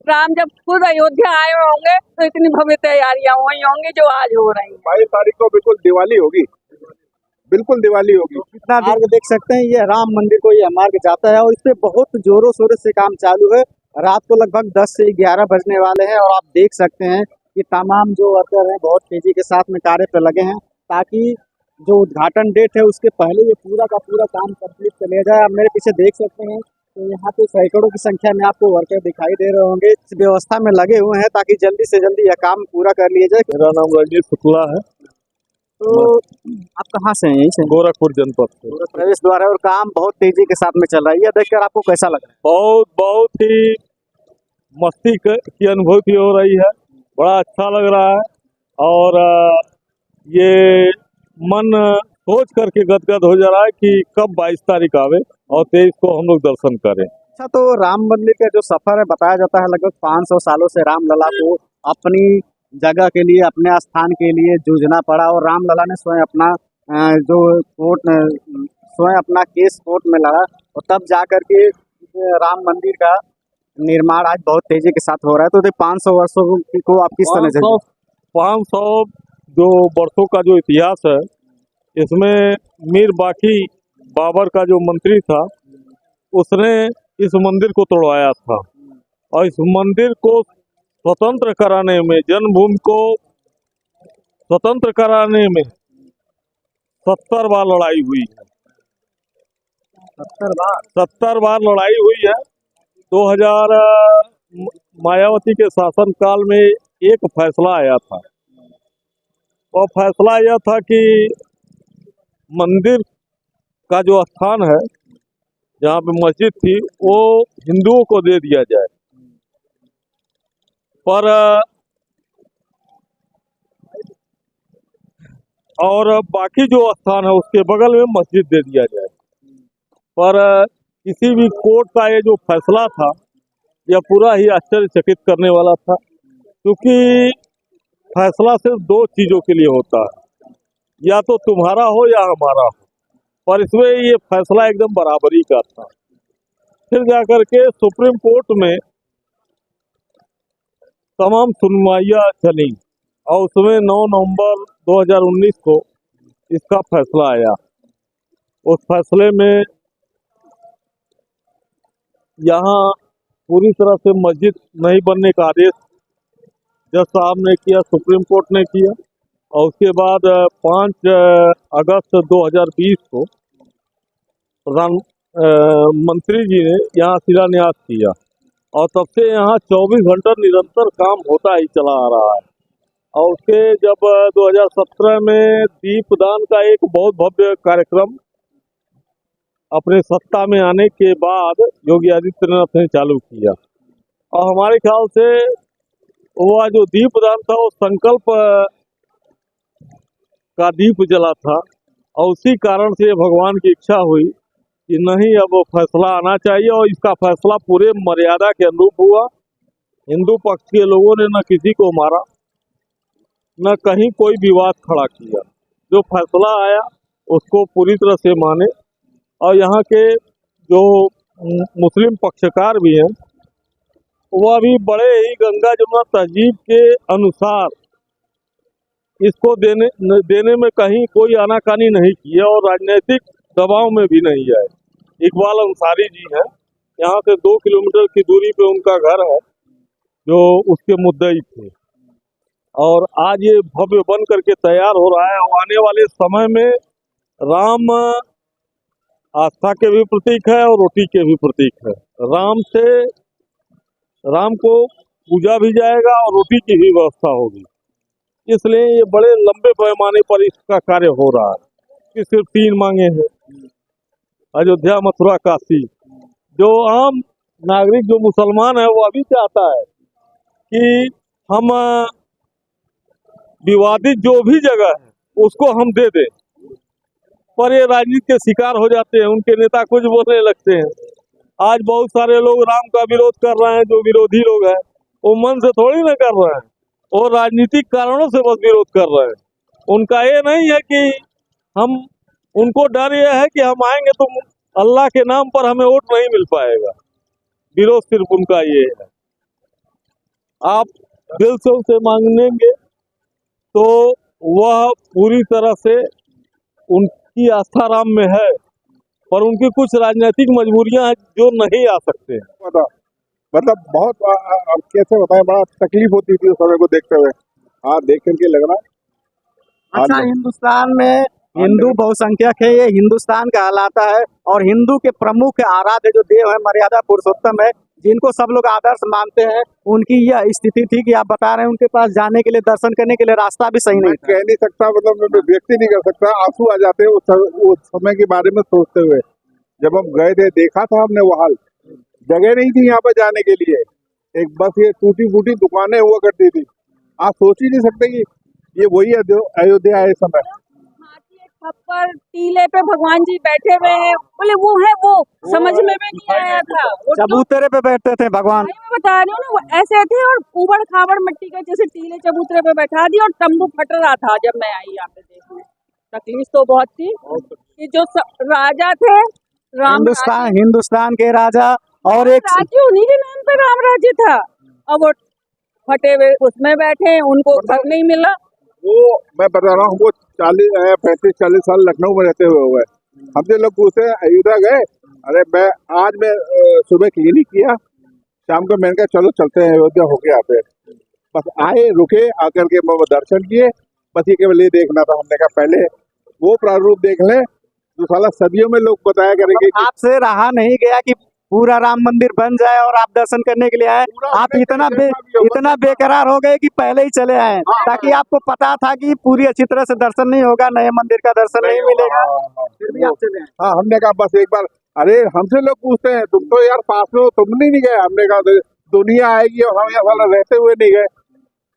राम जब खुद अयोध्या आए होंगे तो इतनी भव्य तैयारियां वही होंगी जो आज हो रही हैं। 22 तारीख को बिल्कुल दिवाली होगी, बिल्कुल दिवाली होगी। कितना मार्ग देख सकते हैं, ये राम मंदिर को ये मार्ग जाता है और इस पे बहुत जोरों शोरों से काम चालू है। रात को लगभग 10 से 11 बजने वाले हैं और आप देख सकते हैं कि तमाम जो वर्कर हैं बहुत तेजी के साथ में कार्य पर लगे हैं ताकि जो उद्घाटन डेट है उसके पहले ये पूरा का पूरा काम कंप्लीट कर लिया जाए। आप मेरे पीछे देख सकते हैं तो यहाँ पे सैकड़ों की संख्या में आपको वर्कर दिखाई दे रहे होंगे, इस व्यवस्था में लगे हुए हैं ताकि जल्दी से जल्दी यह काम पूरा कर लिया जाए। मेरा नाम रंजीत शुक्ला है, तो आप कहाँ से हैं? यहीं से? गोरखपुर जनपद से। प्रवेश द्वार है और काम बहुत तेजी के साथ में चल रहा है। यह देखकर आपको कैसा लग रहा है? बहुत बहुत ही मस्ती की अनुभूति हो रही है, बड़ा अच्छा लग रहा है और ये मन सोच करके गदगद हो जा रहा है कि कब 22 तारीख आवे और 23 को हम लोग दर्शन करें। अच्छा, तो राम मंदिर का जो सफर है बताया जाता है लगभग 500 सालों से रामलला को अपनी जगह के लिए, अपने स्थान के लिए जूझना पड़ा और रामलला ने स्वयं अपना जो स्वयं अपना केस कोर्ट में लड़ा और तब जाकर के राम मंदिर का निर्माण आज बहुत तेजी के साथ हो रहा है। तो 500 वर्षों को आप किस तरह से? 500 जो वर्षों का जो इतिहास है, इसमें मीर बाकी बाबर का जो मंत्री था उसने इस मंदिर को तोड़वाया था और इस मंदिर को स्वतंत्र कराने में, जन्मभूमि को स्वतंत्र कराने में 70 बार लड़ाई हुई है। 70 बार लड़ाई हुई है। 2000 मायावती के शासनकाल में एक फैसला आया था और फैसला यह था कि मंदिर का जो स्थान है जहाँ पे मस्जिद थी वो हिंदुओं को दे दिया जाए, पर और बाकी जो स्थान है उसके बगल में मस्जिद दे दिया जाए। पर किसी भी कोर्ट का ये जो फैसला था यह पूरा ही आश्चर्यचकित करने वाला था, क्योंकि फैसला सिर्फ दो चीजों के लिए होता है, या तो तुम्हारा हो या हमारा हो, पर इसमें ये फैसला एकदम बराबरी का था। फिर जाकर के सुप्रीम कोर्ट में तमाम सुनवाइयाँ चली और उसमें 9 नवंबर 2019 को इसका फैसला आया। उस फैसले में यहाँ पूरी तरह से मस्जिद नहीं बनने का आदेश जज साहब ने किया, सुप्रीम कोर्ट ने किया और उसके बाद 5 अगस्त 2020 को प्रधानमंत्री जी ने यहाँ शिलान्यास किया और तब से यहाँ 24 घंटा निरंतर काम होता ही चला आ रहा है। और उसके जब 2017 में दीपदान का एक बहुत भव्य कार्यक्रम अपने सत्ता में आने के बाद योगी आदित्यनाथ ने चालू किया और हमारे ख्याल से वह जो दीपदान था वो संकल्प का दीप जला था और उसी कारण से भगवान की इच्छा हुई कि नहीं, अब फैसला आना चाहिए और इसका फैसला पूरे मर्यादा के अनुरूप हुआ। हिंदू पक्ष के लोगों ने न किसी को मारा, न कहीं कोई विवाद खड़ा किया। जो फैसला आया उसको पूरी तरह से माने और यहाँ के जो मुस्लिम पक्षकार भी हैं वह भी बड़े ही गंगा जमुना तहजीब के अनुसार इसको देने में कहीं कोई आनाकानी नहीं की है और राजनीतिक दबाव में भी नहीं है। इकबाल अंसारी जी हैं, यहाँ से 2 किलोमीटर की दूरी पे उनका घर है जो उसके मुद्दई थे और आज ये भव्य बन करके तैयार हो रहा है और आने वाले समय में राम आस्था के भी प्रतीक है और रोटी के भी प्रतीक है। राम को पूजा भी जाएगा और रोटी की भी व्यवस्था होगी, इसलिए ये बड़े लंबे पैमाने पर इसका कार्य हो रहा है कि सिर्फ 3 मांगे हैं, अयोध्या, मथुरा, काशी। जो आम नागरिक, जो मुसलमान है, वो अभी चाहता है कि हम विवादित जो भी जगह है उसको हम दे दें, पर ये राजनीति के शिकार हो जाते हैं, उनके नेता कुछ बोलने लगते हैं। आज बहुत सारे लोग राम का विरोध कर रहे हैं, जो विरोधी लोग हैं वो मन से थोड़ी ना कर रहे हैं, वो राजनीतिक कारणों से बस विरोध कर रहे हैं। उनका ये नहीं है कि हम, उनको डर ये है कि हम आएंगे तो अल्लाह के नाम पर हमें वोट नहीं मिल पाएगा। विरोध सिर्फ उनका ये है। आप दिल से उनसे मांगेंगे तो वह पूरी तरह से उनकी आस्था राम में है, पर उनकी कुछ राजनीतिक मजबूरियां हैं जो नहीं आ सकते हैं। मतलब बहुत अब कैसे बताएं, बड़ा तकलीफ होती थी उस समय को देखते हुए। हाँ, देख करके लग रहा अच्छा, हाँ, हिंदुस्तान में हिंदू बहुसंख्यक है, ये हिंदुस्तान कहलाता है और हिंदू के प्रमुख आराध्य जो देव है मर्यादा पुरुषोत्तम है, जिनको सब लोग आदर्श मानते हैं, उनकी यह स्थिति थी कि आप बता रहे हैं उनके पास जाने के लिए, दर्शन करने के लिए रास्ता भी सही मैं नहीं था। कह नहीं सकता, मतलब मैं व्यक्ति नहीं कर सकता, आंसू आ जाते हैं उस समय के बारे में सोचते हुए। जब हम गए थे देखा था हमने वो हाल, जगह नहीं थी यहाँ पर जाने के लिए, एक बस ये टूटी फूटी दुकानें हुआ करती थी। आप सोच ही नहीं सकते कि ये वही अयोध्या है इस समय। हाथी एक छप्पर टीले पे भगवान जी बैठे हुए हैं, बोले वो है वो समझ में भी नहीं आया था। वो तो चबूतरे पे बैठते थे भगवान। भाई मैं बता रही हूँ ना, वो ऐसे थे और ऊबड़ खाबड़ मिट्टी के जैसे टीले चबूतरे पे बैठा दिया और तंबू फट रहा था जब मैं आई यहाँ पे देखने। तकलीफ तो बहुत थी कि जो राजा थे राम हिंदुस्तान के राजा और एक राज्य उन्हीं के नाम पे राम राज्य था, अब वो फटे हुए उसमें बैठे हैं, उनको घर नहीं मिला। वो मैं बता रहा हूँ, वो 35-40 साल लखनऊ में रहते हुए हुए। हमसे लोग पूछते हैं अयोध्या गए, अरे मैं सुबह क्लिनिक किया, शाम को मैंने कहा चलो चलते हैं अयोध्या होके आते हैं। बस आए, रुके, आकर के दर्शन किए, बस ये केवल ये देखना था। हमने कहा पहले वो प्रारूप देख ले जो साला सदियों में लोग बताया करेंगे। आपसे रहा नहीं गया कि पूरा राम मंदिर बन जाए और आप दर्शन करने के लिए आए, आप इतना बेकरार हो गए कि पहले ही चले आए, ताकि आपको पता था कि पूरी अच्छी तरह से दर्शन नहीं होगा, नए मंदिर का दर्शन नहीं मिलेगा, फिर भी आप चले आए। हाँ, हमने कहा बस एक बार, अरे हमसे लोग पूछते हैं तुम तो यार पास में हो, तुम नहीं गए। हमने कहा दुनिया आएगी और हम यहाँ वाला रहते हुए नहीं गए।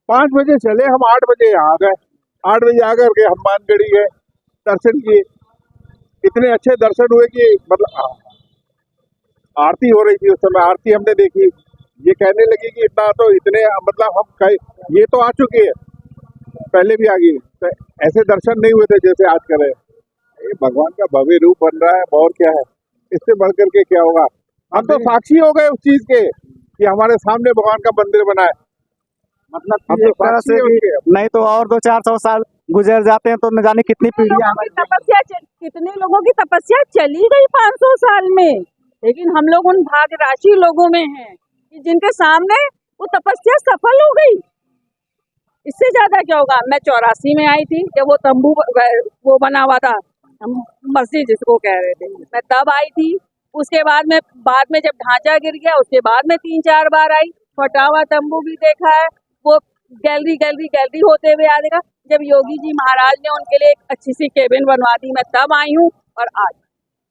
5 बजे चले, हम 8 बजे यहाँ गए, 8 बजे आकर के हनुमानगढ़ी गए, दर्शन किए, इतने अच्छे दर्शन हुए कि मतलब आरती हो रही थी उस समय, आरती हमने देखी। ये कहने लगी कि इतना तो इतने मतलब हम कहे ये तो आ चुकी है, पहले भी आ गई, तो ऐसे दर्शन नहीं हुए थे जैसे आज करे। ये भगवान का भव्य रूप बन रहा है, और क्या है, इससे बढ़कर के क्या होगा। हम तो साक्षी हो गए उस चीज के कि हमारे सामने भगवान का मंदिर बना है। मतलब एक तरह से नहीं तो और 200-400 साल गुजर जाते हैं तो न जाने कितनी पीढ़ियां कितने लोगों की तपस्या चली गई 500 साल में, लेकिन हम लोग उन भाग्यराशि लोगों में हैं कि जिनके सामने वो तपस्या सफल हो गई। इससे ज्यादा क्या होगा। मैं 84 में आई थी जब वो तंबू वो बना हुआ था, मस्जिद जिसको कह रहे थे, मैं तब आई थी। उसके बाद में जब ढांचा गिर गया उसके बाद में 3-4 बार आई, फटा हुआ तंबू भी देखा है, वो गैलरी होते हुए आ देखा। जब योगी जी महाराज ने उनके लिए एक अच्छी सी केबिन बनवा दी, मैं तब आई हूँ। और आज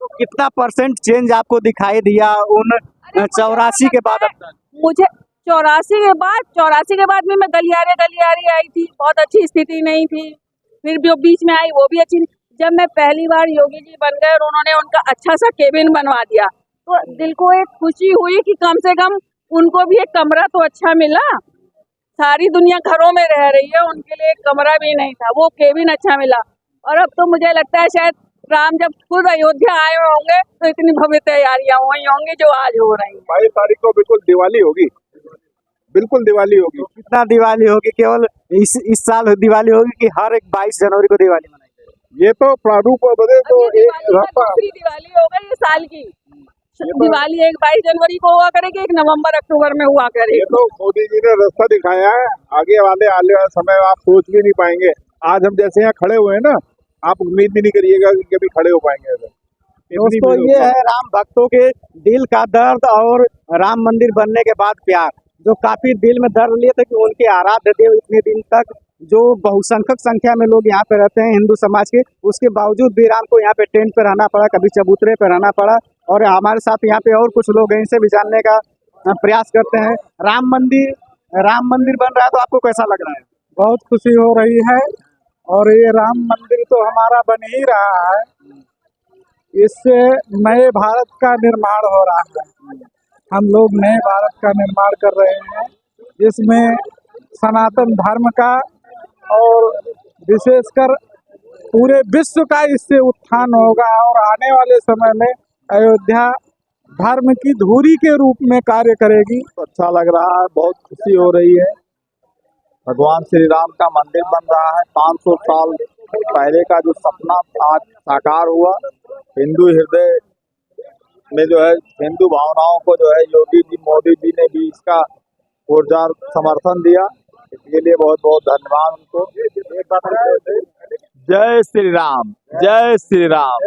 तो कितना % चेंज आपको दिखाई दिया उन 84 के बाद अब तक? मुझे 84 के बाद भी मैं गलियारे आई थी, बहुत अच्छी स्थिति नहीं थी, फिर भी बीच में आई वो भी अच्छी नहीं। जब मैं पहली बार योगी जी बन गए और उन्होंने उनका अच्छा सा केबिन बनवा दिया तो दिल को एक खुशी हुई कि कम से कम उनको भी एक कमरा तो अच्छा मिला। सारी दुनिया घरों में रह रही है, उनके लिए एक कमरा भी नहीं था, वो केबिन अच्छा मिला। और अब तो मुझे लगता है शायद राम जब खुद अयोध्या आए होंगे तो इतनी भव्य तैयारियां हुई होंगी जो आज हो रही हैं। 22 तारीख को बिल्कुल दिवाली होगी, बिल्कुल दिवाली होगी। कितना दिवाली होगी? केवल इस साल दिवाली होगी कि हर एक 22 जनवरी को दिवाली मनाई? ये तो प्रारूप बदले तो दूसरी दिवाली होगा ये साल की। दिवाली एक 22 जनवरी को हुआ करेगी, एक नवंबर अक्टूबर में हुआ करेगी। ये तो मोदी जी ने रास्ता दिखाया है, आगे वाले समय आप सोच भी नहीं पाएंगे। आज हम जैसे यहाँ खड़े हुए हैं ना, आप उम्मीद भी नहीं करिएगा कि कभी खड़े हो पाएंगे। दोस्तों, ये है राम भक्तों के दिल का दर्द और राम मंदिर बनने के बाद प्यार, जो काफी दिल में दर्द लिए थे कि उनके आराध्य देव इतने दिन तक जो बहुसंख्यक संख्या में लोग यहाँ पे रहते हैं हिंदू समाज के, उसके बावजूद भी राम को यहाँ पे टेंट पे रहना पड़ा, कभी चबूतरे पे रहना पड़ा। और हमारे साथ यहाँ पे और कुछ लोग हैं, इनसे भी जानने का प्रयास करते हैं। राम मंदिर बन रहा है तो आपको कैसा लग रहा है? बहुत खुशी हो रही है, और ये राम मंदिर तो हमारा बन ही रहा है, इससे नए भारत का निर्माण हो रहा है। हम लोग नए भारत का निर्माण कर रहे हैं, जिसमें सनातन धर्म का और विशेषकर पूरे विश्व का इससे उत्थान होगा। और आने वाले समय में अयोध्या धर्म की धुरी के रूप में कार्य करेगी। अच्छा लग रहा है, बहुत खुशी हो रही है। भगवान श्री राम का मंदिर बन रहा है। 500 साल पहले का जो सपना आज साकार हुआ। हिंदू हृदय में जो है हिंदू भावनाओं को जो है योगी जी मोदी जी ने भी इसका ऊर्जा समर्थन दिया। इसके लिए बहुत बहुत धन्यवाद उनको। जय श्री राम, जय श्री राम।